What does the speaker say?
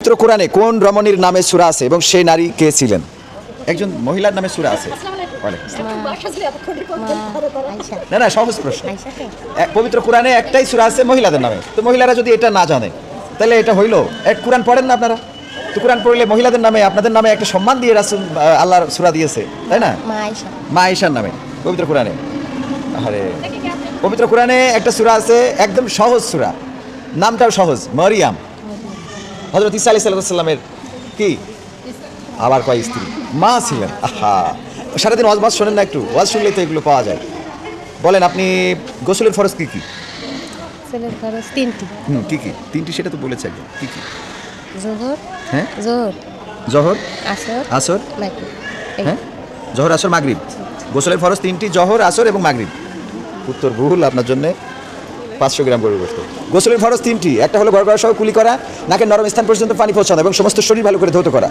পবিত্র কোরআনে কোন রমণীর নামে সূরা আছে এবং সেই নারী কে ছিলেন? একজন মহিলার নামে সূরা আছে। না না, সহজ প্রশ্ন। পবিত্র কোরআনে একটাই সূরা আছে মহিলাদের নামে, তো মহিলারা যদি এটা না জানে তাহলে এটা হইলো এক কোরআন পড়েন না আপনারা? তো কোরআন পড়লে মহিলাদের নামে আপনাদের নামে একটা সম্মান দিয়ে রাসূল আল্লাহর সূরা দিয়েছে, তাই না? মা আয়েশার নামে পবিত্র কোরআনে। আরে পবিত্র কোরআনে একটা সূরা আছে একদম সহজ সূরা, নামটাও সহজ, মরিয়াম। হযরত ঈসা আলাইহিস সালামের কি আবার কয় স্ত্রী মা ছিলেন। আহা, সারাদিন ওয়াজ শোনেন না? একটু ওয়াজ শুনলেই তো এগুলো পাওয়া যায়। বলেন আপনি গোসলের ফরজ কি কি? গোসলের ফরজ তিনটি। কি কি? তিনটি সেটা তো বলেছে একদম। কি কি? যোহর, হ্যাঁ, যোহর, জোহর, আসর, আসর, মাগরিব। হ্যাঁ, জোহর, আসর, মাগরিব। গোসলের ফরজ তিনটি, জোহর, আসর এবং মাগরিব। উত্তর ভুল, আপনার জন্য 500 গ্রাম গরুর গোশত। গোসলের ফরজ তিনটি, একটা হলো গড়গড়া সহ কুলি করা, নাকের নরম স্থান পর্যন্ত পানি পৌঁছানো এবং সমস্ত শরীর ভালো করে ধৌত করা।